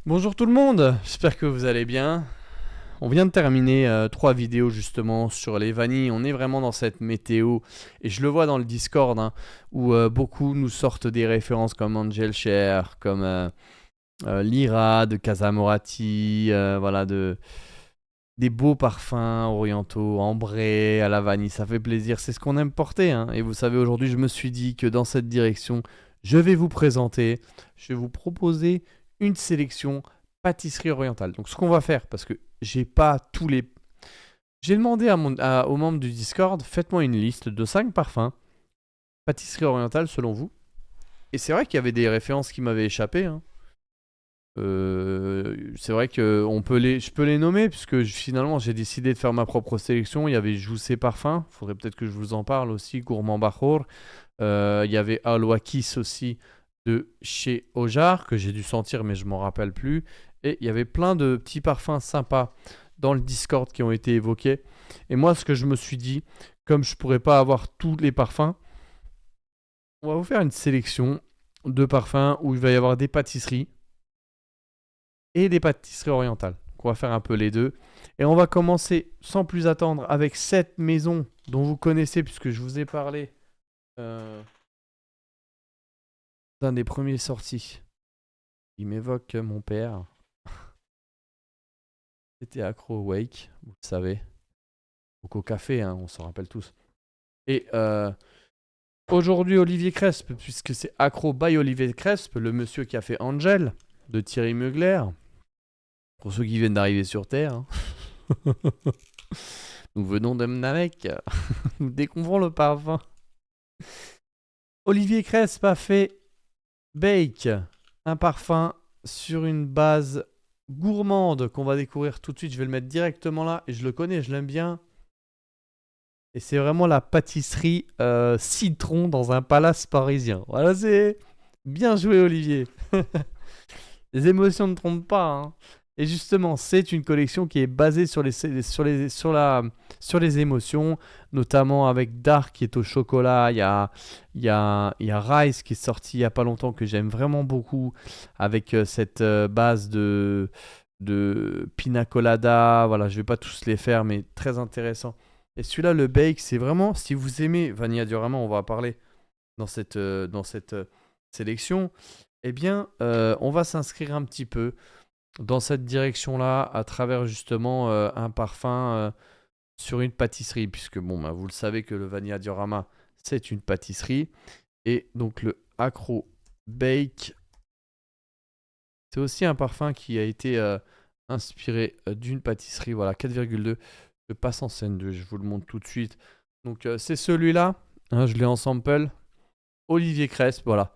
Bonjour tout le monde, j'espère que vous allez bien. On vient de terminer 3 vidéos justement sur les vanilles. On est vraiment dans cette météo et je le vois dans le Discord hein, où beaucoup nous sortent des références comme Angel Cher, comme Lyra de Casamorati, voilà, des beaux parfums orientaux, ambrés à la vanille. Ça fait plaisir, c'est ce qu'on aime porter. Hein. Et vous savez, aujourd'hui, je me suis dit que dans cette direction, je vais vous présenter, je vais vous proposer une sélection pâtisserie orientale. Donc, ce qu'on va faire, parce que j'ai pas tous les. J'ai demandé aux membres du Discord, faites-moi une liste de 5 parfums pâtisserie orientale selon vous. Et c'est vrai qu'il y avait des références qui m'avaient échappé. Hein. C'est vrai que je peux les nommer puisque finalement j'ai décidé de faire ma propre sélection. Il y avait Joussé Parfum, faudrait peut-être que je vous en parle aussi, Gourmand Bahour. Il y avait Alwakis aussi de chez Ojar que j'ai dû sentir mais je m'en rappelle plus. Et il y avait plein de petits parfums sympas dans le Discord qui ont été évoqués. Et moi ce que je me suis dit, comme je pourrais pas avoir tous les parfums, on va vous faire une sélection de parfums où il va y avoir des pâtisseries et des pâtisseries orientales. Donc on va faire un peu les deux. Et on va commencer sans plus attendre avec cette maison dont vous connaissez, puisque je vous ai parlé euh, d'un des premiers sortis. Il m'évoque mon père. C'était Accro Wake, vous le savez. Donc au café, hein, on s'en rappelle tous. Et aujourd'hui, Olivier Cresp, puisque c'est Accro by Olivier Cresp, le monsieur qui a fait Angel de Thierry Mugler. Pour ceux qui viennent d'arriver sur Terre. Hein. Nous venons de Mnamek. Nous découvrons le parfum. Olivier Cresp a fait Bake, un parfum sur une base gourmande qu'on va découvrir tout de suite. Je vais le mettre directement là et je le connais, je l'aime bien. Et c'est vraiment la pâtisserie citron dans un palace parisien. Voilà, c'est bien joué, Olivier. Les émotions ne trompent pas. Hein. Et justement, c'est une collection qui est basée sur les émotions, notamment avec Dark qui est au chocolat. Il y a Rise qui est sorti il n'y a pas longtemps que j'aime vraiment beaucoup, avec cette base de Pina Colada. Voilà, je vais pas tous les faire, mais très intéressant. Et celui-là, le Bake, c'est vraiment, si vous aimez Vanilla Diorama, on va en parler dans cette sélection, eh bien, on va s'inscrire un petit peu dans cette direction-là à travers justement un parfum sur une pâtisserie, puisque bon, bah, vous le savez que le Vanilla Diorama, c'est une pâtisserie. Et donc le Acro Bake, c'est aussi un parfum qui a été inspiré d'une pâtisserie. Voilà, 4,2. Je passe en scène 2, je vous le montre tout de suite. Donc c'est celui-là, hein, je l'ai en sample. Olivier Cresp, voilà.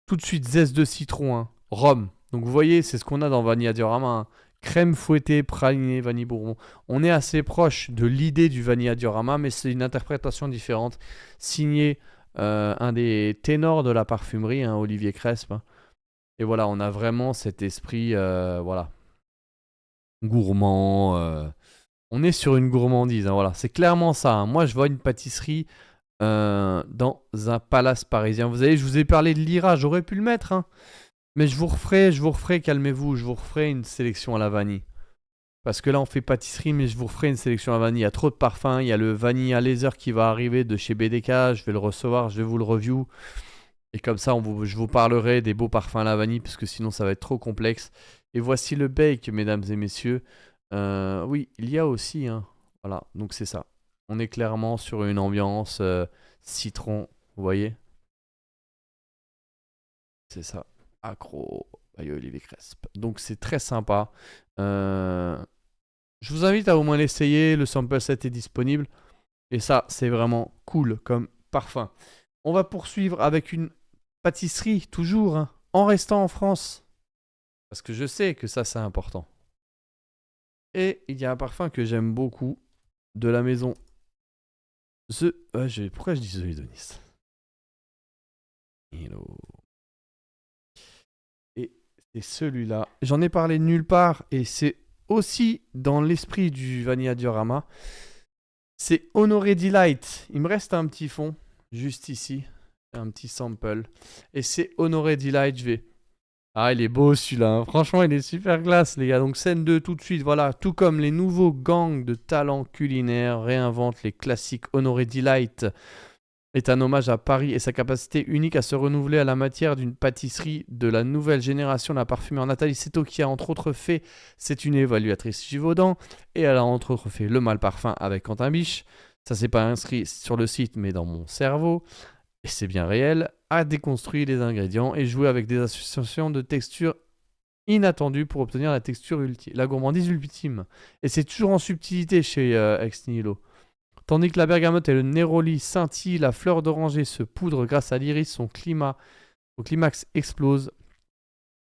Tout de suite, zeste de citron, hein. Rhum. Donc vous voyez, c'est ce qu'on a dans Vanilla Diorama. Hein. Crème fouettée, pralinée, vanille bourbon. On est assez proche de l'idée du Vanilla Diorama, mais c'est une interprétation différente. Signé un des ténors de la parfumerie, hein, Olivier Cresp. Hein. Et voilà, on a vraiment cet esprit, voilà, gourmand. On est sur une gourmandise, hein, voilà. C'est clairement ça. Hein. Moi, je vois une pâtisserie dans un palace parisien. Vous savez, je vous ai parlé de Lyra, j'aurais pu le mettre, hein. Mais je vous referai, calmez-vous, je vous referai une sélection à la vanille. Parce que là, on fait pâtisserie, mais je vous referai une sélection à la vanille. Il y a trop de parfums. Il y a le Vanilla Laser qui va arriver de chez BDK. Je vais le recevoir, je vais vous le review. Et comme ça, je vous parlerai des beaux parfums à la vanille, parce que sinon, ça va être trop complexe. Et voici le bake, mesdames et messieurs. Oui, il y a aussi, hein. Voilà, donc c'est ça. On est clairement sur une ambiance citron, vous voyez? C'est ça. Accro by Olivier Cresp. Donc c'est très sympa. Euh, je vous invite à au moins l'essayer. Le sample set est disponible. Et ça, c'est vraiment cool comme parfum. On va poursuivre avec une pâtisserie, toujours, hein, en restant en France. Parce que je sais que ça, c'est important. Et il y a un parfum que j'aime beaucoup de la maison Pourquoi je dis The Hedonis? Hello. Et c'est celui-là. J'en ai parlé nulle part et c'est aussi dans l'esprit du Vanilla Diorama. C'est Honoré Delight. Il me reste un petit fond juste ici, un petit sample. Et c'est Honoré Delight. Ah, il est beau celui-là, hein. Franchement, il est super classe, les gars. Donc, scène 2 tout de suite. Voilà, tout comme les nouveaux gangs de talents culinaires réinventent les classiques. Honoré Delight est un hommage à Paris et sa capacité unique à se renouveler à la matière d'une pâtisserie de la nouvelle génération. La parfumeur Nathalie Seto, qui a entre autres fait, c'est une évaluatrice Givaudan, et elle a entre autres fait Le Mal Parfum avec Quentin Biche. Ça, c'est pas inscrit sur le site, mais dans mon cerveau. Et c'est bien réel, a déconstruit les ingrédients et joué avec des associations de textures inattendues pour obtenir la texture ultime, la gourmandise ultime. Et c'est toujours en subtilité chez Ex Nihilo. Tandis que la bergamote et le néroli scintillent, la fleur d'oranger se poudre grâce à l'iris, au climax explose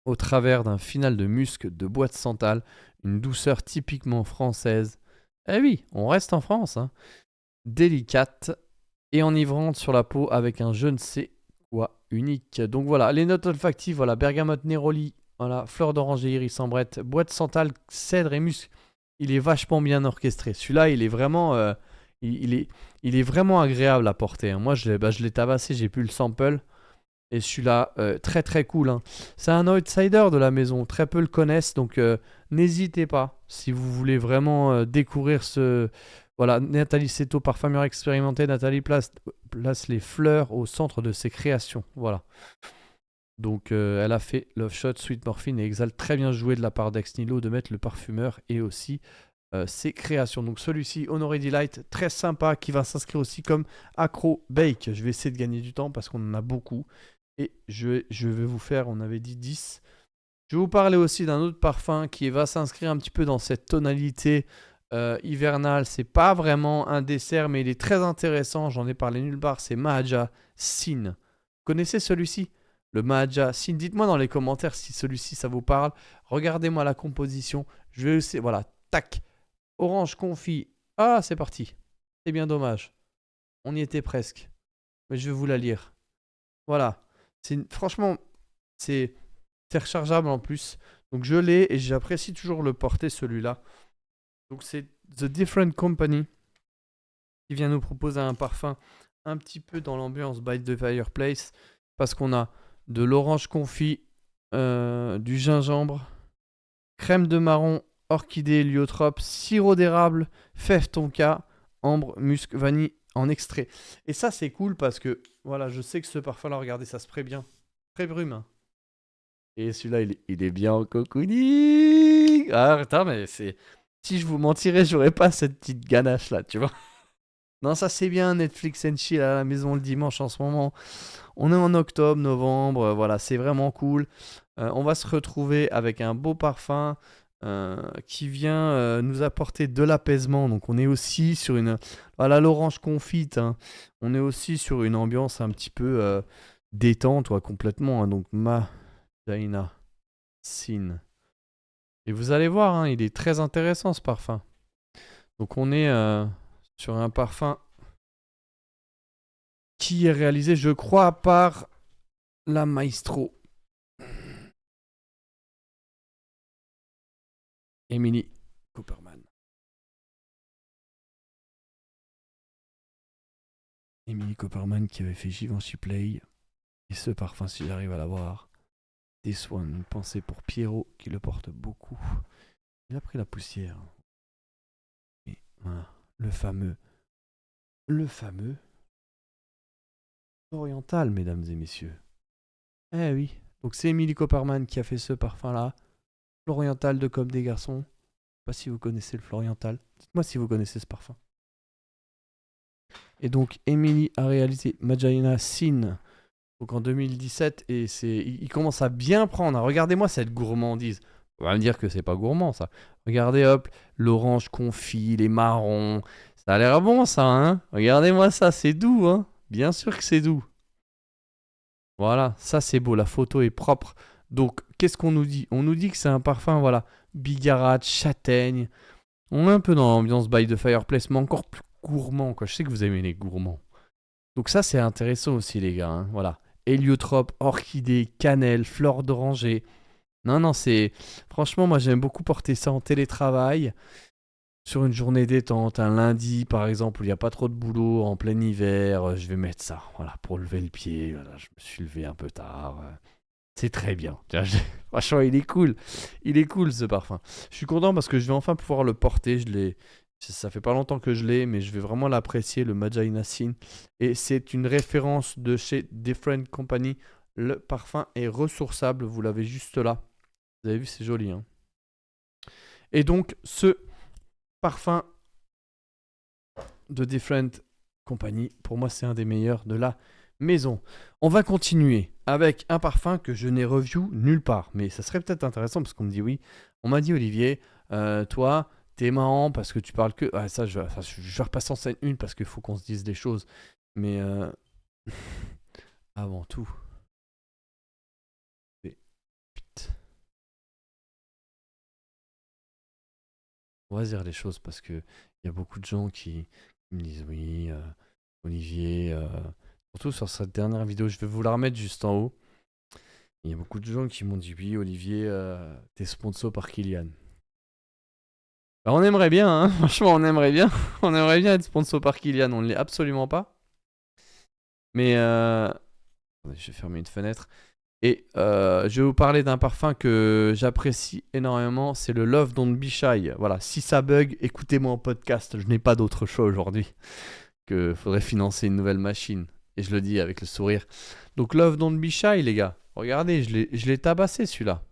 au travers d'un final de musc de bois de santal, une douceur typiquement française. Eh oui, on reste en France, hein. Délicate et enivrante sur la peau avec un je ne sais quoi unique. Donc voilà, les notes olfactives, voilà, bergamote, néroli, voilà, fleur d'oranger, iris, ambrette, bois de santal, cèdre et musc. Il est vachement bien orchestré. Celui-là, il est vraiment, il est vraiment agréable à porter, hein. Moi, je l'ai tabassé, j'ai pu le sample. Et celui-là, très très cool, hein. C'est un outsider de la maison, très peu le connaissent, donc n'hésitez pas si vous voulez vraiment découvrir ce... Voilà, Nathalie Seto, parfumeur expérimentée, Nathalie place les fleurs au centre de ses créations, voilà. Donc elle a fait Love Shot, Sweet Morphine et Exhale, très bien joué de la part d'Ex Nihilo de mettre le parfumeur et aussi ses créations. Donc celui-ci, Honoré Delight, très sympa, qui va s'inscrire aussi comme Acro Bake. Je vais essayer de gagner du temps parce qu'on en a beaucoup. Et je vais vous faire, on avait dit 10. Je vais vous parler aussi d'un autre parfum qui va s'inscrire un petit peu dans cette tonalité hivernale. C'est pas vraiment un dessert, mais il est très intéressant. J'en ai parlé nulle part. C'est Mahajja Sin. Vous connaissez celui-ci? Le Mahajja Sin. Dites-moi dans les commentaires si celui-ci ça vous parle. Regardez-moi la composition. Je vais essayer. Voilà, tac. Orange confit. Ah, c'est parti. C'est bien dommage. On y était presque. Mais je vais vous la lire. Voilà. Franchement, c'est rechargeable en plus. Donc je l'ai et j'apprécie toujours le porter celui-là. Donc c'est The Different Company qui vient nous proposer un parfum un petit peu dans l'ambiance by the fireplace. Parce qu'on a de l'orange confit, du gingembre, crème de marron, orchidée, héliotrope, sirop d'érable, fève tonka, ambre, musc, vanille en extrait. Et ça c'est cool parce que voilà, je sais que ce parfum-là, regardez, ça se prête bien. Très brume, hein. Et celui-là, il est bien en cocooning. Ah, putain, mais c'est... Si je vous mentirais, j'aurais pas cette petite ganache là, tu vois. Non, ça c'est bien, Netflix and chill à la maison le dimanche en ce moment. On est en octobre, novembre, voilà, c'est vraiment cool. On va se retrouver avec un beau parfum qui vient nous apporter de l'apaisement. Donc on est aussi sur une... Voilà, l'orange confite, hein. On est aussi sur une ambiance un petit peu détente, complètement, hein. Donc Mahajja Sin. Et vous allez voir, hein, il est très intéressant ce parfum. Donc on est sur un parfum qui est réalisé, je crois, par la maestro Emily Cooperman. Emily Cooperman qui avait fait Givenchy Play. Et ce parfum, si j'arrive à l'avoir, This One, pensée pour Pierrot qui le porte beaucoup. Il a pris la poussière. Et voilà, le fameux oriental, mesdames et messieurs. Eh oui, donc c'est Emily Cooperman qui a fait ce parfum-là. Floriental de Comme des Garçons. Je sais pas si vous connaissez le Floriental. Dites-moi si vous connaissez ce parfum. Et donc Emily a réalisé Mahajja Sin donc en 2017 et il commence à bien prendre. Regardez-moi cette gourmandise. On va me dire que c'est pas gourmand ça. Regardez hop, l'orange confit, les marrons. Ça a l'air bon ça, hein. Regardez-moi ça, c'est doux, hein. Bien sûr que c'est doux. Voilà, ça c'est beau, la photo est propre. Donc, qu'est-ce qu'on nous dit? On nous dit que c'est un parfum, voilà, bigarade, châtaigne. On est un peu dans l'ambiance by the fireplace, mais encore plus gourmand, quoi. Je sais que vous aimez les gourmands. Donc ça, c'est intéressant aussi, les gars, hein. Voilà. Héliotrope, orchidée, cannelle, fleur d'oranger. Non, non, c'est... Franchement, moi, j'aime beaucoup porter ça en télétravail. Sur une journée détente, un lundi, par exemple, où il n'y a pas trop de boulot, en plein hiver, je vais mettre ça, voilà, pour lever le pied. Voilà, je me suis levé un peu tard. C'est très bien. Franchement, il est cool. Il est cool ce parfum. Je suis content parce que je vais enfin pouvoir le porter. Ça fait pas longtemps que je l'ai, mais je vais vraiment l'apprécier, le Majai Sin. Et c'est une référence de chez Different Company. Le parfum est ressourçable. Vous l'avez juste là. Vous avez vu, c'est joli. Hein. Et donc, ce parfum de Different Company, pour moi, c'est un des meilleurs de la maison. On va continuer avec un parfum que je n'ai review nulle part. Mais ça serait peut-être intéressant parce qu'on me dit oui. On m'a dit, Olivier, toi, t'es marrant parce que tu parles que. Ah, ça, je vais repasser en scène une parce qu'il faut qu'on se dise des choses. Mais avant tout, vite. On va dire les choses parce que il y a beaucoup de gens qui me disent oui, Olivier, surtout sur cette dernière vidéo, je vais vous la remettre juste en haut. Il y a beaucoup de gens qui m'ont dit oui, Olivier, t'es sponsor par Kylian. Bah, on aimerait bien, hein. Franchement, on aimerait bien. On aimerait bien être sponsor par Kylian, on ne l'est absolument pas. Mais attendez, je vais fermer une fenêtre. Et je vais vous parler d'un parfum que j'apprécie énormément, c'est le Love Don't Be Shy. Voilà, si ça bug, écoutez-moi en podcast, je n'ai pas d'autre choix aujourd'hui que faudrait financer une nouvelle machine. Et je le dis avec le sourire. Donc Love Don't Be Shy, les gars. Regardez, je l'ai tabassé celui-là.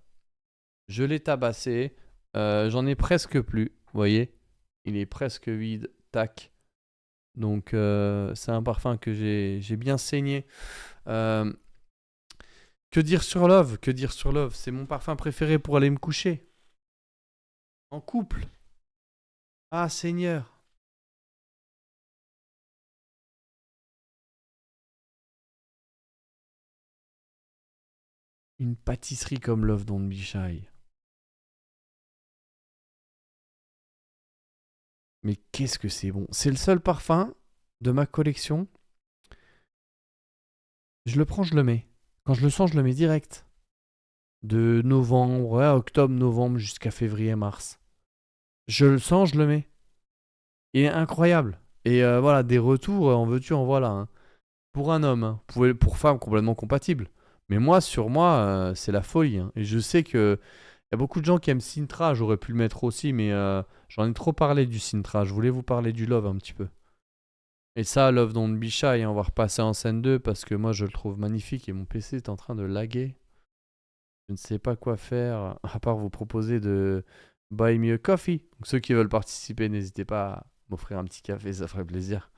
Je l'ai tabassé. J'en ai presque plus. Vous voyez, il est presque vide. Tac. Donc c'est un parfum que j'ai bien saigné. Que dire sur Love? Que dire sur Love? C'est mon parfum préféré pour aller me coucher. En couple. Ah Seigneur. Une pâtisserie comme Love Don't Be Shy. Mais qu'est-ce que c'est bon. C'est le seul parfum de ma collection. Je le prends, je le mets. Quand je le sens, je le mets direct. De novembre, ouais, octobre, novembre jusqu'à février, mars. Je le sens, je le mets. Il est incroyable. Et voilà, des retours, en veux-tu, en voilà. Hein. Pour un homme, hein. Pour femme, complètement compatible. Mais moi, sur moi, c'est la folie. Hein. Et je sais que il y a beaucoup de gens qui aiment Sintra. J'aurais pu le mettre aussi, mais j'en ai trop parlé du Sintra. Je voulais vous parler du Love un petit peu. Et ça, Love Don't Be Shy, on va repasser en scène 2 parce que moi, je le trouve magnifique et mon PC est en train de laguer. Je ne sais pas quoi faire à part vous proposer de buy me a coffee. Donc, ceux qui veulent participer, n'hésitez pas à m'offrir un petit café, ça ferait plaisir.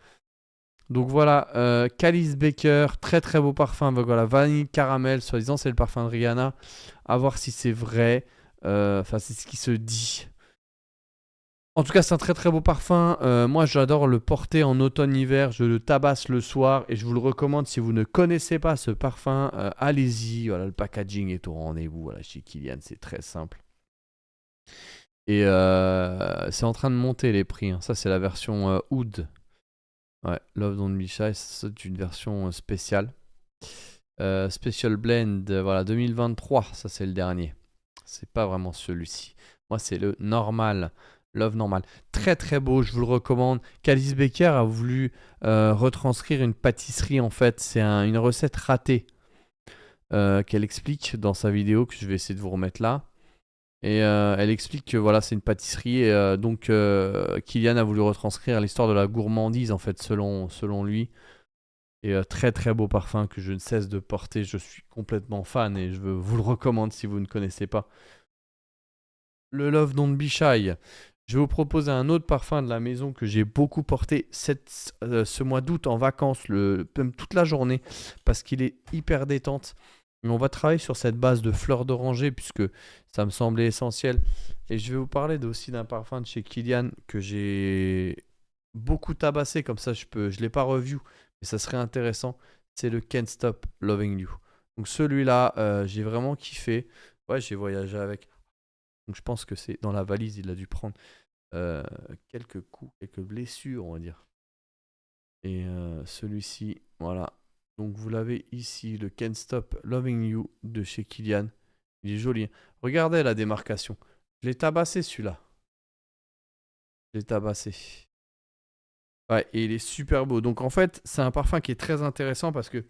Donc voilà, Calice Baker, très très beau parfum. Donc voilà, vanille caramel, soi-disant c'est le parfum de Rihanna. À voir si c'est vrai. Enfin, c'est ce qui se dit. En tout cas, c'est un très très beau parfum. Moi, j'adore le porter en automne-hiver. Je le tabasse le soir et je vous le recommande si vous ne connaissez pas ce parfum. Allez-y. Voilà, le packaging est au rendez-vous. Voilà, chez Kylian, c'est très simple. Et c'est en train de monter les prix. Hein. Ça, c'est la version Oud. Ouais, Love Don't Be Shy, c'est une version spéciale. Special Blend, voilà, 2023, ça c'est le dernier. C'est pas vraiment celui-ci. Moi, c'est le normal. Love normal. Très très beau, je vous le recommande. Calice Baker a voulu retranscrire une pâtisserie en fait. C'est une recette ratée qu'elle explique dans sa vidéo que je vais essayer de vous remettre là. Et elle explique que voilà, c'est une pâtisserie. Et donc, Kylian a voulu retranscrire l'histoire de la gourmandise, en fait, selon lui. Et très très beau parfum que je ne cesse de porter. Je suis complètement fan et je vous le recommande si vous ne connaissez pas. Le Love Don't Be Shy. Je vais vous proposer un autre parfum de la maison que j'ai beaucoup porté ce mois d'août en vacances, même toute la journée, parce qu'il est hyper détente. Mais on va travailler sur cette base de fleurs d'oranger puisque ça me semblait essentiel. Et je vais vous parler aussi d'un parfum de chez Kylian que j'ai beaucoup tabassé, comme ça je ne l'ai pas revu, mais ça serait intéressant. C'est le Can't Stop Loving You. Donc celui-là, j'ai vraiment kiffé. Ouais, j'ai voyagé avec. Donc je pense que c'est dans la valise, il a dû prendre quelques coups, quelques blessures, on va dire. Et celui-ci, voilà. Donc vous l'avez ici, le Can't Stop Loving You de chez Kylian. Il est joli. Regardez la démarcation. Je l'ai tabassé celui-là. Je l'ai tabassé. Ouais, et il est super beau. Donc en fait, c'est un parfum qui est très intéressant parce que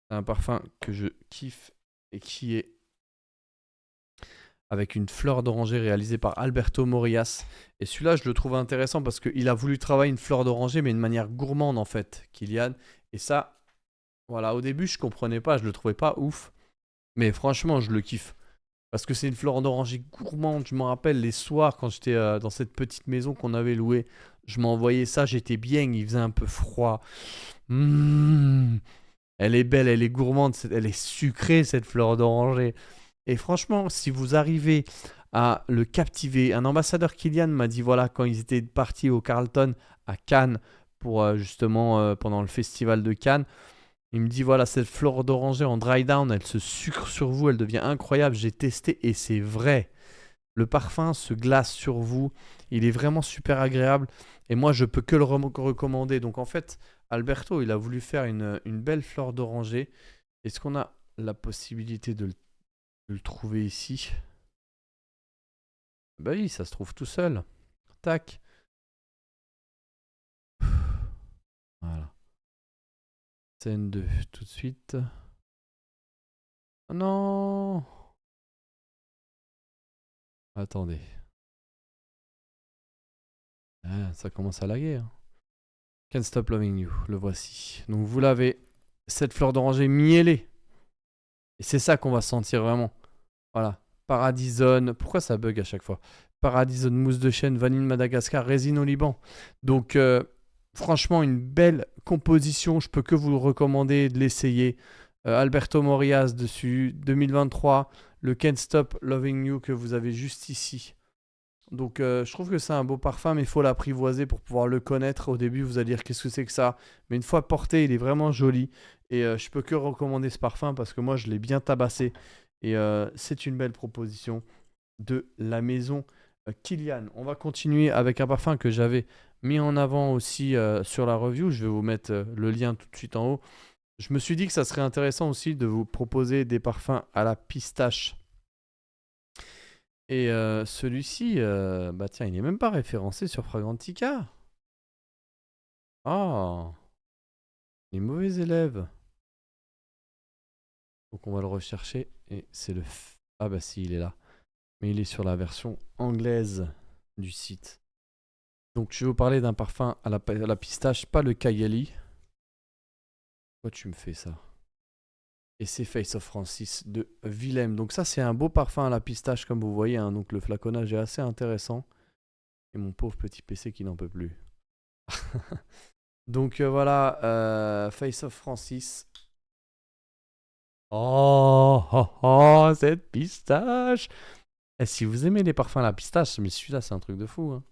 C'est un parfum que je kiffe et qui est avec une fleur d'oranger réalisée par Alberto Morillas. Et celui-là, je le trouve intéressant parce qu'il a voulu travailler une fleur d'oranger, mais de manière gourmande en fait, Kilian. Et ça, voilà, au début, je comprenais pas, je le trouvais pas ouf. Mais franchement, je le kiffe. Parce que c'est une fleur d'oranger gourmande. Je me rappelle les soirs quand j'étais dans cette petite maison qu'on avait louée. Je m'envoyais ça, j'étais bien, il faisait un peu froid. Mmh. Elle est belle, elle est gourmande, elle est sucrée cette fleur d'oranger. Et franchement, si vous arrivez à le captiver, un ambassadeur Kilian m'a dit voilà, quand ils étaient partis au Carlton à Cannes pour justement pendant le festival de Cannes, il me dit voilà, cette fleur d'oranger en dry down, elle se sucre sur vous, elle devient incroyable. J'ai testé et c'est vrai. Le parfum se glace sur vous, il est vraiment super agréable et moi je peux que le recommander. Donc en fait, Alberto, il a voulu faire une belle fleur d'oranger. Est-ce qu'on a la possibilité de le trouver ici? Bah oui, ça se trouve tout seul. Tac. Voilà. Scène 2, tout de suite. Oh non! Attendez. Ah, ça commence à laguer. Hein. Can't Stop Loving You, le voici. Donc vous l'avez. Cette fleur d'oranger miellée. Et c'est ça qu'on va sentir vraiment. Voilà. Paradisone. Pourquoi ça bug à chaque fois? Paradisone, mousse de chêne, vanille de Madagascar, résine au Liban. Donc franchement, une belle composition. Je peux que vous le recommander de l'essayer. Alberto Morillas dessus. 2023. Le Can't Stop Loving You que vous avez juste ici. Donc je trouve que c'est un beau parfum, mais il faut l'apprivoiser pour pouvoir le connaître. Au début, vous allez dire qu'est-ce que c'est que ça. Mais une fois porté, il est vraiment joli. Et je peux que recommander ce parfum parce que moi, je l'ai bien tabassé. Et c'est une belle proposition de la maison Kilian. On va continuer avec un parfum que j'avais mis en avant aussi sur la review. Je vais vous mettre le lien tout de suite en haut. Je me suis dit que ça serait intéressant aussi de vous proposer des parfums à la pistache. Et celui-ci, bah tiens, il n'est même pas référencé sur Fragrantica. Ah, les mauvais élèves. Donc on va le rechercher. Et c'est le... Ah bah si, il est là. Mais il est sur la version anglaise du site. Donc je vais vous parler d'un parfum à la pistache, pas le Kayali. Pourquoi tu me fais ça? Et c'est Face of Francis de Willem. Donc ça c'est un beau parfum à la pistache comme vous voyez. Hein. Donc le flaconnage est assez intéressant. Et mon pauvre petit PC qui n'en peut plus. Donc voilà, Face of Francis. Oh, oh, oh, cette pistache! Et si vous aimez les parfums à la pistache, mais celui-là, c'est un truc de fou. Hein.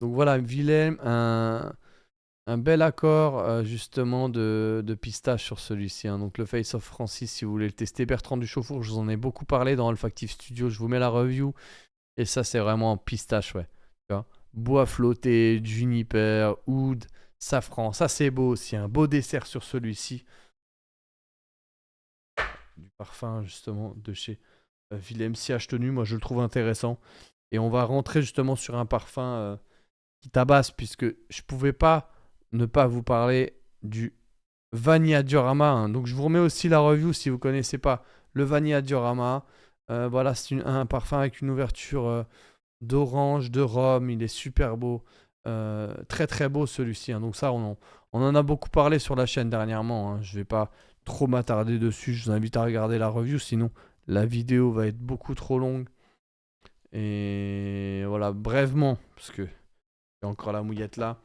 Donc voilà, Willem, un bel accord justement de pistache sur celui-ci. Hein. Donc le Face of Francis, si vous voulez le tester. Bertrand Duchaufour, je vous en ai beaucoup parlé dans Olfactive Studio. Je vous mets la review. Et ça, c'est vraiment pistache, ouais. Tu vois, bois flotté, juniper, oud, safran. Ça, c'est beau aussi. Un beau dessert sur celui-ci. Du parfum, justement, de chez Willem Siage Tenu. Moi, je le trouve intéressant. Et on va rentrer justement sur un parfum qui tabasse, puisque je pouvais pas ne pas vous parler du Vanilla Diorama. Hein. Donc, je vous remets aussi la review si vous connaissez pas le Vanilla Diorama. Voilà, c'est un parfum avec une ouverture d'orange, de rhum. Il est super beau. Très très beau celui-ci. Hein. Donc ça, on en a beaucoup parlé sur la chaîne dernièrement. Hein. Je vais pas trop m'attarder dessus. Je vous invite à regarder la review. Sinon, la vidéo va être beaucoup trop longue. Et voilà, brièvement, parce que j'ai encore la mouillette là.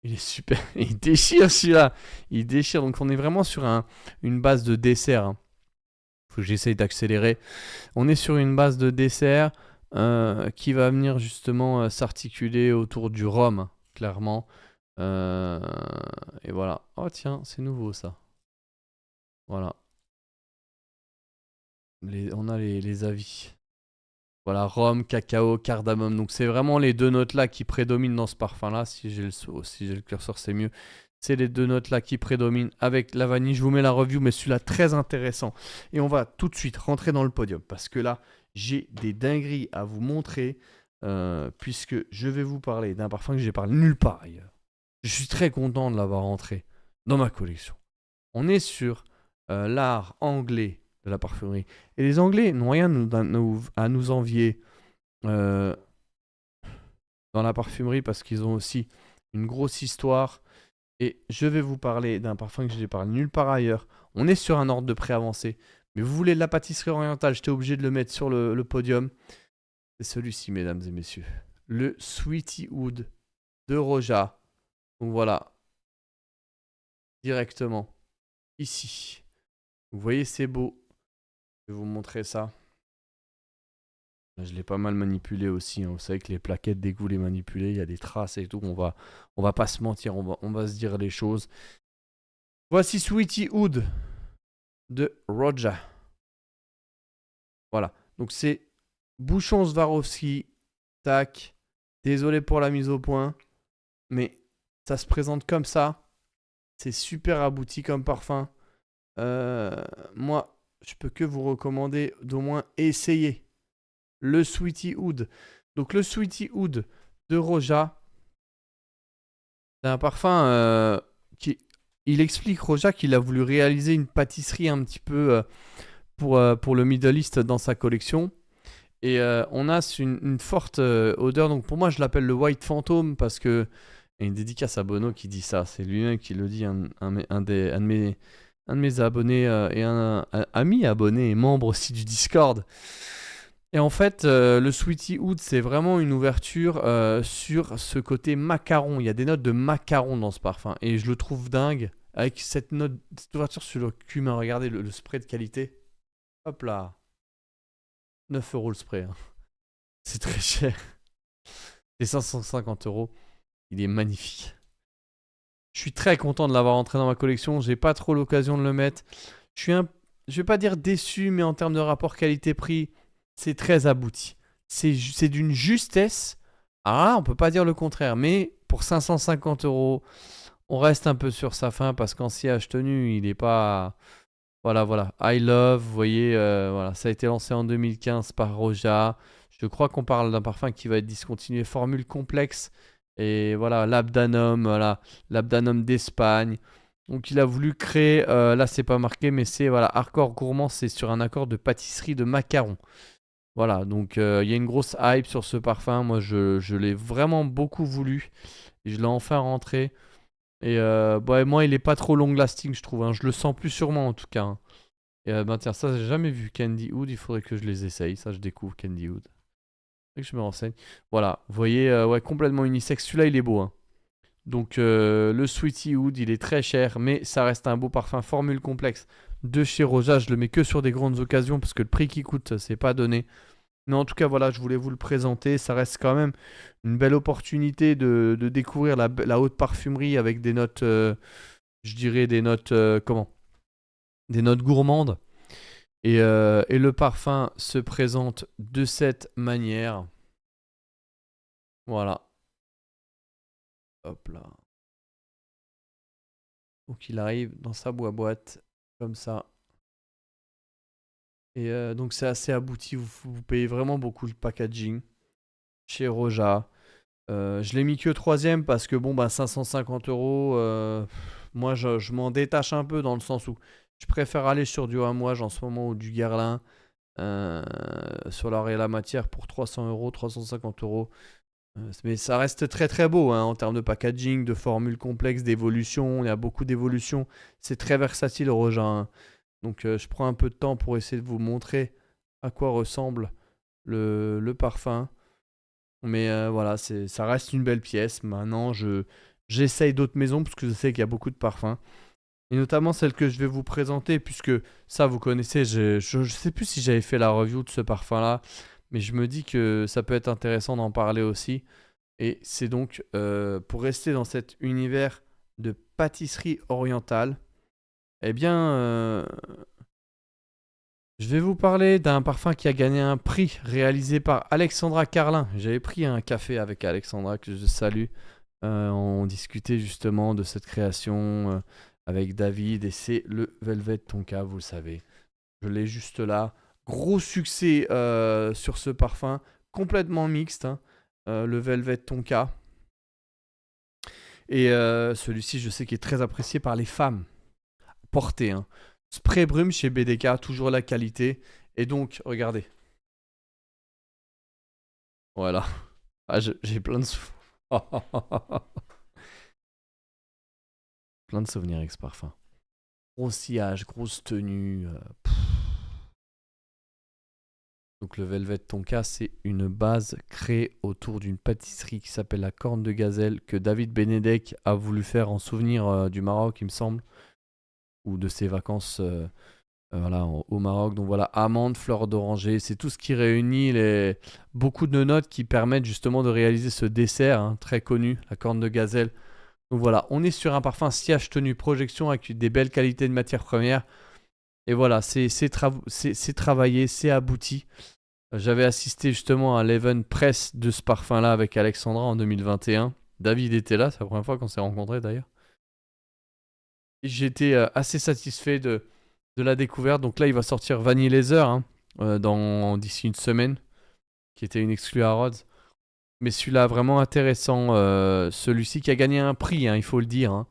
Il est super. Il déchire celui-là. Il déchire. Donc on est vraiment sur une base de dessert. Hein. Faut que j'essaye d'accélérer. On est sur une base de dessert qui va venir justement s'articuler autour du rhum, clairement. Et voilà. Oh tiens, c'est nouveau ça. Voilà. On a les avis. Voilà, rhum, cacao, cardamome. Donc c'est vraiment les deux notes là qui prédominent dans ce parfum là. Si j'ai le curseur, c'est mieux. C'est les deux notes là qui prédominent avec la vanille. Je vous mets la review, mais celui-là très intéressant. Et on va tout de suite rentrer dans le podium parce que là, j'ai des dingueries à vous montrer puisque je vais vous parler d'un parfum que j'ai parlé nulle part ailleurs. Je suis très content de l'avoir rentré dans ma collection. On est sur l'art anglais de la parfumerie. Et les Anglais n'ont rien à nous envier euh, dans la parfumerie parce qu'ils ont aussi une grosse histoire. Et je vais vous parler d'un parfum que je n'ai parlé nulle part ailleurs. On est sur un ordre de prix avancé. Mais vous voulez de la pâtisserie orientale, j'étais obligé de le mettre sur le podium. C'est celui-ci, mesdames et messieurs. Le Sweetie Oud de Roja. Donc voilà, directement ici. Vous voyez, c'est beau. Je vais vous montrer ça. Je l'ai pas mal manipulé aussi. Vous savez que les plaquettes, dès que vous les manipulez, il y a des traces et tout. On va pas se mentir, on va se dire les choses. Voici Sweetie Oud de Roja. Voilà. Donc c'est bouchon Swarovski. Tac. Désolé pour la mise au point. Mais ça se présente comme ça. C'est super abouti comme parfum. Moi, je peux que vous recommander d'au moins essayer le Sweetie Oud. Donc le Sweetie Oud de Roja, c'est un parfum qui... Il explique, Roja, qu'il a voulu réaliser une pâtisserie un petit peu pour le Middle East dans sa collection. Et on a une forte odeur. Donc pour moi, je l'appelle le White Phantom parce que... Il y a une dédicace à Bono qui dit ça. C'est lui-même qui le dit, un de mes abonnés et un ami abonné et membre aussi du Discord. Et en fait, le Sweetie Oud, c'est vraiment une ouverture sur ce côté macaron. Il y a des notes de macaron dans ce parfum. Et je le trouve dingue. Avec cette ouverture sur le cumin. Regardez le spray de qualité. Hop là. 9 € le spray. Hein. C'est très cher. C'est 550 €. Il est magnifique. Je suis très content de l'avoir entré dans ma collection. J'ai pas trop l'occasion de le mettre. Je vais pas dire déçu, mais en termes de rapport qualité-prix, c'est très abouti. C'est d'une justesse. Ah, on peut pas dire le contraire. Mais pour 550 €, on reste un peu sur sa fin parce qu'en sillage tenu, il est pas. Voilà. I Love, vous voyez, voilà, ça a été lancé en 2015 par Roja. Je crois qu'on parle d'un parfum qui va être discontinué. Formule complexe. Et voilà, l'Abdanum d'Espagne. Donc il a voulu créer, là c'est pas marqué, mais c'est voilà, Hardcore Gourmand, c'est sur un accord de pâtisserie de macarons. Voilà, donc il y a une grosse hype sur ce parfum. Moi je l'ai vraiment beaucoup voulu. Et je l'ai enfin rentré. Et moi il est pas trop long lasting, je trouve. Hein. Je le sens plus sûrement en tout cas. Hein. Et ben tiens, ça j'ai jamais vu Candy Oud, il faudrait que je les essaye. Ça je découvre Candy Oud. Que je me renseigne. Voilà, vous voyez, ouais, complètement unisexe. Celui-là, il est beau. Hein. Donc, le Sweetie Oud, il est très cher, mais ça reste un beau parfum. Formule complexe de chez Roja. Je le mets que sur des grandes occasions parce que le prix qui coûte, c'est pas donné. Mais en tout cas, voilà, je voulais vous le présenter. Ça reste quand même une belle opportunité de découvrir la haute parfumerie avec des notes, je dirais des notes, des notes gourmandes. Et le parfum se présente de cette manière. Voilà. Hop là. Donc il arrive dans sa boîte, comme ça. Et donc c'est assez abouti, vous payez vraiment beaucoup le packaging chez Roja. Je l'ai mis que troisième parce que bon, bah 550 €, moi je m'en détache un peu dans le sens où je préfère aller sur du Amouage en ce moment ou du Guerlain sur l'art et la matière pour 300 €, 350 €. Mais ça reste très très beau hein, en termes de packaging, de formules complexes, d'évolution. Il y a beaucoup d'évolutions. C'est très versatile, Roja. Hein. Donc je prends un peu de temps pour essayer de vous montrer à quoi ressemble le parfum. Mais voilà, ça reste une belle pièce. Maintenant, j'essaye d'autres maisons parce que je sais qu'il y a beaucoup de parfums. Et notamment celle que je vais vous présenter, puisque ça, vous connaissez. Je sais plus si j'avais fait la review de ce parfum-là. Mais je me dis que ça peut être intéressant d'en parler aussi. Et c'est donc pour rester dans cet univers de pâtisserie orientale, eh bien, je vais vous parler d'un parfum qui a gagné un prix réalisé par Alexandra Carlin. J'avais pris un café avec Alexandra que je salue. On discutait justement de cette création avec David et c'est le Velvet Tonka, vous le savez. Je l'ai juste là. Gros succès sur ce parfum, complètement mixte. Hein. Le Velvet Tonka. Et celui-ci, je sais qu'il est très apprécié par les femmes portées. Hein. Spray brume chez BDK, toujours la qualité. Et donc, regardez. Voilà. Ah, j'ai plein de plein de souvenirs avec ce parfum. Gros sillage, grosse tenue. Donc le Velvet Tonka, c'est une base créée autour d'une pâtisserie qui s'appelle la Corne de Gazelle, que David Benedek a voulu faire en souvenir du Maroc, il me semble, ou de ses vacances voilà, au Maroc. Donc voilà, amandes, fleurs d'oranger, c'est tout ce qui réunit beaucoup de notes qui permettent justement de réaliser ce dessert très connu, la Corne de Gazelle. Donc voilà, on est sur un parfum sillage tenue projection avec des belles qualités de matières premières. Et voilà, c'est travaillé, c'est abouti. J'avais assisté justement à l'event press de ce parfum-là avec Alexandra en 2021. David était là, c'est la première fois qu'on s'est rencontrés d'ailleurs. Et j'étais assez satisfait de la découverte. Donc là, il va sortir Vanille Laser d'ici une semaine, qui était une exclue à Rhodes. Mais celui-là, vraiment intéressant. Celui-ci qui a gagné un prix, il faut le dire.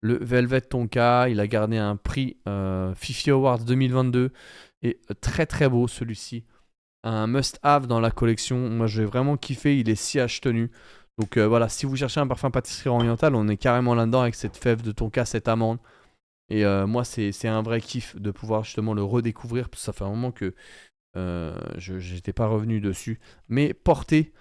Le Velvet Tonka, il a gagné un prix Fifi Awards 2022. Et très très beau celui-ci. Un must-have dans la collection. Moi, j'ai vraiment kiffé. Il est sillage tenu. Donc voilà, si vous cherchez un parfum pâtisserie orientale, on est carrément là-dedans avec cette fève de tonka, cette amande. Et moi, c'est un vrai kiff de pouvoir justement le redécouvrir. Parce que ça fait un moment que je n'étais pas revenu dessus. Mais porté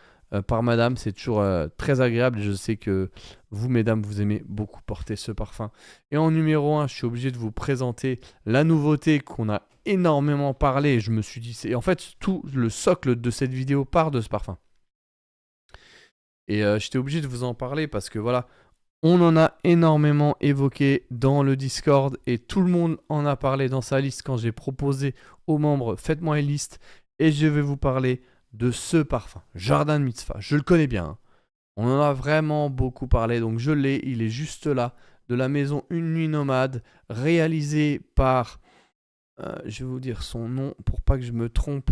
par madame, c'est toujours très agréable. Et je sais que vous, mesdames, vous aimez beaucoup porter ce parfum. Et en numéro 1, je suis obligé de vous présenter la nouveauté qu'on a énormément parlé. Et je me suis dit, en fait, tout le socle de cette vidéo part de ce parfum. Et j'étais obligé de vous en parler parce que voilà, on en a énormément évoqué dans le Discord et tout le monde en a parlé dans sa liste quand j'ai proposé aux membres, faites-moi une liste et je vais vous parler de ce parfum, Jardin de Mitzvah. Je le connais bien, on en a vraiment beaucoup parlé, donc je l'ai, il est juste là, de la maison Une Nuit Nomade, réalisé par, je vais vous dire son nom pour pas que je me trompe,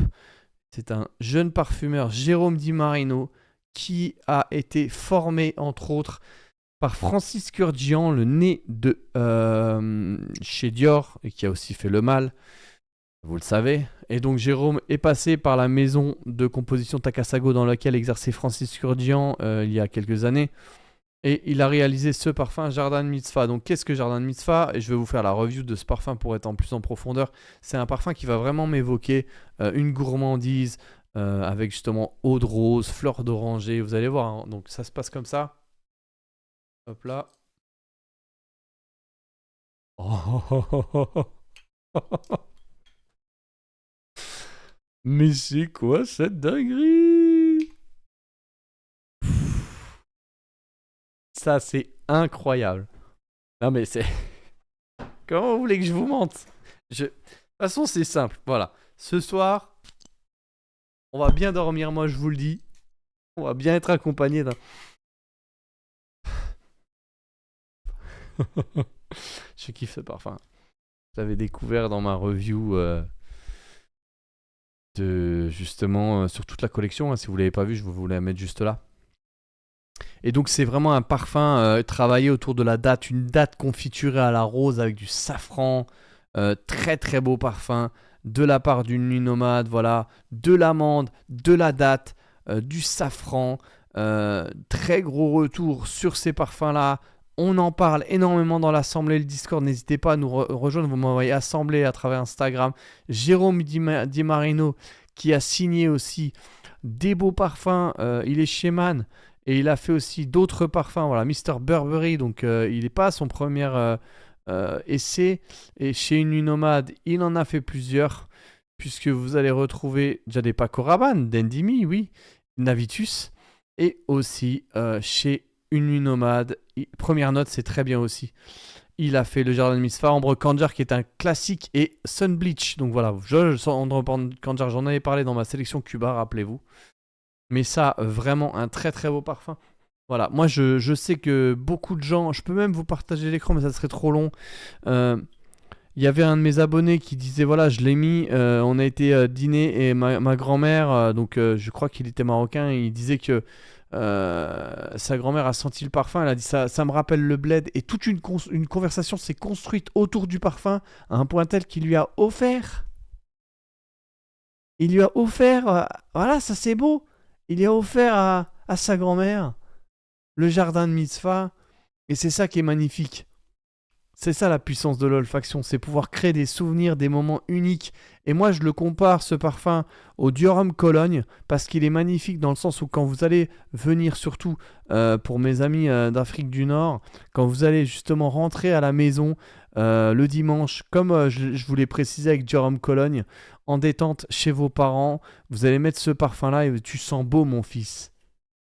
c'est un jeune parfumeur, Jérôme Di Marino, qui a été formé entre autres par Francis Kurkdjian, le nez de chez Dior, et qui a aussi fait le mal, vous le savez. Et donc Jérôme est passé par la maison de composition Takasago dans laquelle exerçait Francis Kurkdjian il y a quelques années. Et il a réalisé ce parfum Jardin de Mitzvah. Donc qu'est-ce que Jardin de Mitzvah? Et je vais vous faire la review de ce parfum pour être en plus en profondeur. C'est un parfum qui va vraiment m'évoquer une gourmandise avec justement eau de rose, fleurs d'oranger. Vous allez voir, donc ça se passe comme ça. Hop là. Oh. Mais c'est quoi cette dinguerie? Ça, c'est incroyable. Non, mais c'est... Comment vous voulez que je vous mente? De toute façon, c'est simple. Voilà. Ce soir, on va bien dormir, moi, je vous le dis. On va bien être accompagné d'un... Je kiffe ce parfum. Je l'avais découvert dans ma review de justement sur toute la collection. Si vous l'avez pas vu, je vais vous la mettre juste là. Et donc c'est vraiment un parfum travaillé autour de la date, une date confiturée à la rose avec du safran, très très beau parfum de la part d'une nuit nomade, voilà, de l'amande, de la date, du safran, très gros retour sur ces parfums-là. On en parle énormément dans l'Assemblée, le Discord. N'hésitez pas à nous rejoindre. Vous m'envoyez Assemblée à travers Instagram. Jérôme Di Marino qui a signé aussi des beaux parfums. Il est chez Man et il a fait aussi d'autres parfums. Voilà, Mr. Burberry. Donc il n'est pas à son premier essai. Et chez Une Nuit Nomade, il en a fait plusieurs. Puisque vous allez retrouver déjà des Paco Rabanne, d'Endimi, oui, Navitus. Et aussi chez Une Nuit Nomade, première note, c'est très bien aussi. Il a fait le Jardin de Mitzvah, Ambre Kandjar qui est un classique et Sun Bleach. Donc voilà, Ambre Kandjar, j'en avais parlé dans ma sélection Cuba, rappelez-vous. Mais ça, vraiment un très très beau parfum. Voilà, moi je sais que beaucoup de gens, je peux même vous partager l'écran mais ça serait trop long. Il y avait un de mes abonnés qui disait voilà, je l'ai mis, on a été dîner et ma grand-mère, donc je crois qu'il était marocain, et il disait que sa grand-mère a senti le parfum, elle a dit ça me rappelle le bled, et toute une conversation s'est construite autour du parfum à un point tel qu'il lui a offert. Il lui a offert, voilà, ça c'est beau. Il lui a offert à sa grand-mère le jardin de Mitzvah, et c'est ça qui est magnifique. C'est ça la puissance de l'olfaction, c'est pouvoir créer des souvenirs, des moments uniques. Et moi, je le compare, ce parfum, au Diorum Cologne, parce qu'il est magnifique dans le sens où quand vous allez venir, surtout pour mes amis d'Afrique du Nord, quand vous allez justement rentrer à la maison le dimanche, comme je vous l'ai précisé avec Diorum Cologne, en détente chez vos parents, vous allez mettre ce parfum-là et tu sens beau, mon fils.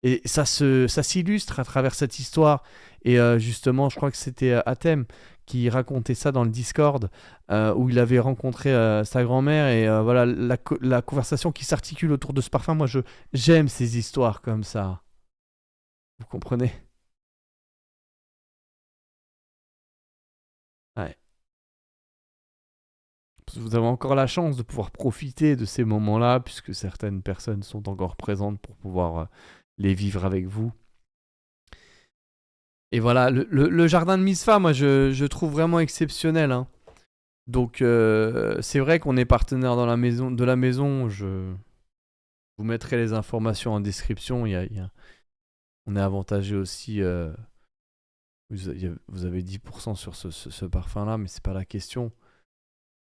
Et ça s'illustre à travers cette histoire. Et justement, je crois que c'était Athème qui racontait ça dans le Discord, où il avait rencontré sa grand-mère. Et voilà, la conversation qui s'articule autour de ce parfum. Moi, j'aime ces histoires comme ça. Vous comprenez? Ouais. Vous avez encore la chance de pouvoir profiter de ces moments-là, puisque certaines personnes sont encore présentes pour pouvoir les vivre avec vous. Et voilà, le jardin de Misfa, moi, je trouve vraiment exceptionnel, hein. Donc, c'est vrai qu'on est partenaire de la maison. Je vous mettrai les informations en description. On est avantagé aussi. Vous avez 10% sur ce parfum-là, mais c'est pas la question.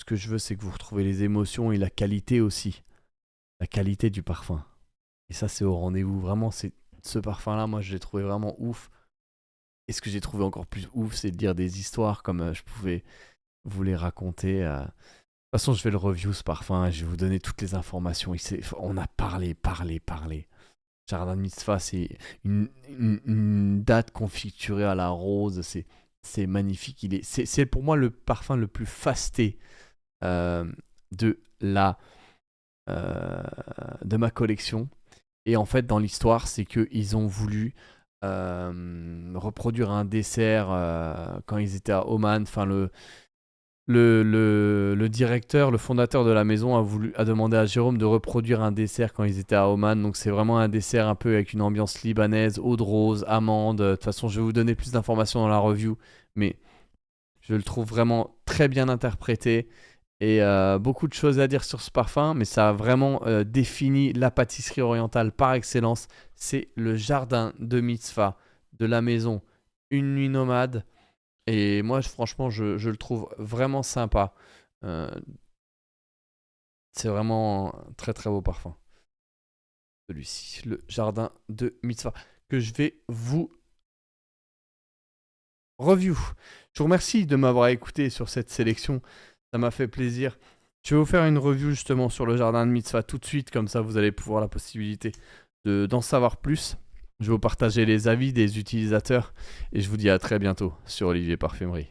Ce que je veux, c'est que vous retrouvez les émotions et la qualité aussi. La qualité du parfum. Et ça, c'est au rendez-vous. Vraiment, ce parfum-là, moi, je l'ai trouvé vraiment ouf. Et ce que j'ai trouvé encore plus ouf, c'est de lire des histoires comme je pouvais vous les raconter. De toute façon, je vais le review ce parfum. Je vais vous donner toutes les informations. On a parlé. Jardin de Mitzvah, c'est une date confecturée à la rose. C'est magnifique. C'est pour moi le parfum le plus fasté de ma collection. Et en fait, dans l'histoire, c'est qu'ils ont voulu reproduire un dessert quand ils étaient à Oman. Enfin, le directeur, le fondateur de la maison a demandé à Jérôme de reproduire un dessert quand ils étaient à Oman. Donc c'est vraiment un dessert un peu avec une ambiance libanaise, eau de rose, amande. De toute façon, je vais vous donner plus d'informations dans la review, mais je le trouve vraiment très bien interprété. Et beaucoup de choses à dire sur ce parfum, mais ça a vraiment défini la pâtisserie orientale par excellence. C'est le jardin de Mitzvah de la maison Une Nuit Nomade. Et moi, franchement, je le trouve vraiment sympa. Euh, c'est vraiment un très très beau parfum. Celui-ci, le jardin de Mitzvah, que je vais vous review. Je vous remercie de m'avoir écouté sur cette sélection. Ça m'a fait plaisir. Je vais vous faire une review justement sur le jardin de Mitzvah tout de suite, comme ça vous allez pouvoir la possibilité d'en savoir plus. Je vais vous partager les avis des utilisateurs et je vous dis à très bientôt sur Olivier Parfumerie.